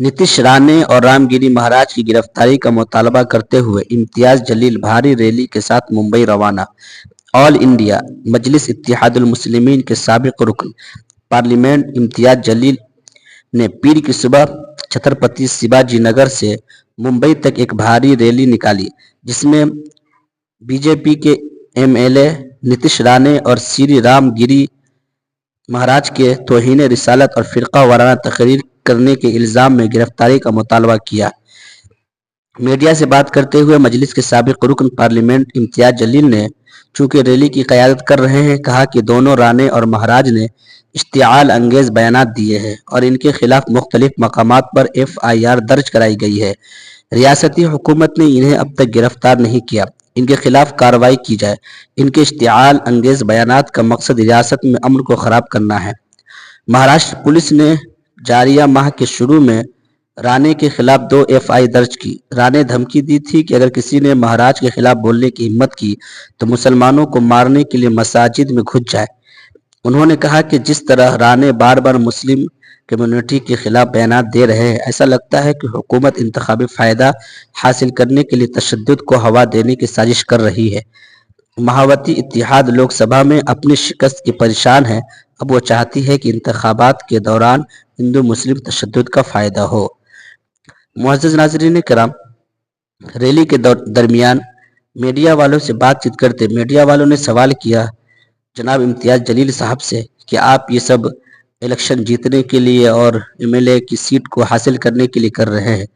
नीतीश राणे और रामगिरी महाराज की गिरफ्तारी का मुतालबा करते हुए इम्तियाज जलील भारी रैली के साथ मुंबई रवाना। ऑल इंडिया मजलिस इत्तेहादुल मुस्लिमीन के साबिक रुकन पार्लियामेंट इम्तियाज जलील ने पीर की सुबह छत्रपति शिवाजी नगर से मुंबई तक एक भारी रैली निकाली, जिसमें बीजेपी के एमएलए नीतीश राणे और श्री रामगिरी महाराज के तौहीन रिसालत और फिरका वाराना तकरीर करने के इल्ज़ाम में गिरफ्तारी का मुतालबा किया। मीडिया से बात करते हुए मजलिस के साबिक रुकन पार्लियामेंट इम्तियाज जलील ने, चूंकि रैली की क़यादत कर रहे हैं, कहा कि दोनों राणे और महाराज ने इश्तिआल अंगेज़ बयानात दिए हैं और इनके खिलाफ मुख्तलिफ मकामात पर FIR दर्ज कराई गई है। रियासती हुकूमत ने इन्हें अब तक गिरफ्तार नहीं किया, इनके खिलाफ कार्रवाई की जाए। इनके इश्तिआल अंगेज़ बयानात का मकसद रियासत में अमन को ख़राब करना है। महाराष्ट्र पुलिस ने जारिया माह के शुरू में राणे के खिलाफ 2 FI दर्ज की। राणे धमकी दी थी कि अगर किसी ने महाराज के खिलाफ बोलने की हिम्मत की तो मुसलमानों को मारने के लिए मसाजिद में घुस जाए। उन्होंने कहा कि जिस तरह राणे बार बार मुस्लिम कम्युनिटी के खिलाफ बयानात दे रहे हैं, ऐसा लगता है कि हुकूमत इंतखाबी फ़ायदा हासिल करने के लिए तशद्दुद को हवा देने की साजिश कर रही है। महावती इत्तेहाद लोकसभा में अपनी शिकस्त की परेशान है। अब वो चाहती है कि इंतखाबात के दौरान हिंदू मुस्लिम तशद्दुद का फ़ायदा हो। मुअज़्ज़ज़ नाज़रीन किराम, रैली के दरमियान मीडिया वालों से बातचीत करते मीडिया वालों ने सवाल किया जनाब इम्तियाज जलील साहब से कि आप ये सब इलेक्शन जीतने के लिए और MLA की सीट को हासिल करने के लिए कर रहे हैं।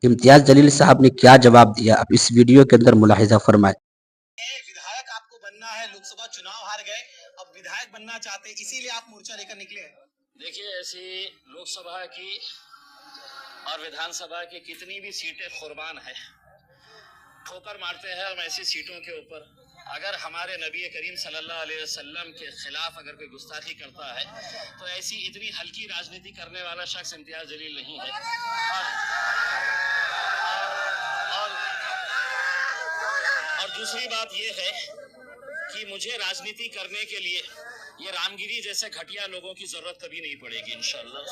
इम्तियाज जलील साहब ने क्या जवाब दिया, आप इस वीडियो के अंदर मुलाहिजा फरमाएं। विधायक आपको बनना है, लोकसभा चुनाव हार गए, अब विधायक बनना चाहते हैं, इसीलिए आप मोर्चा लेकर निकले हैं। देखिए, ऐसी लोकसभा की और विधानसभा की कितनी भी सीटें कुर्बान है, ठोकर मारते हैं हम ऐसी सीटों के ऊपर। अगर हमारे नबी करीम सल्लल्लाहु अलैहि वसल्लम के खिलाफ अगर कोई गुस्ताखी करता है तो ऐसी इतनी हल्की राजनीति करने वाला शख्स इम्तियाज जलील नहीं है। और दूसरी बात यह है कि मुझे राजनीति करने के लिए ये रामगिरी जैसे घटिया लोगों की जरूरत कभी नहीं पड़ेगी इंशाअल्लाह।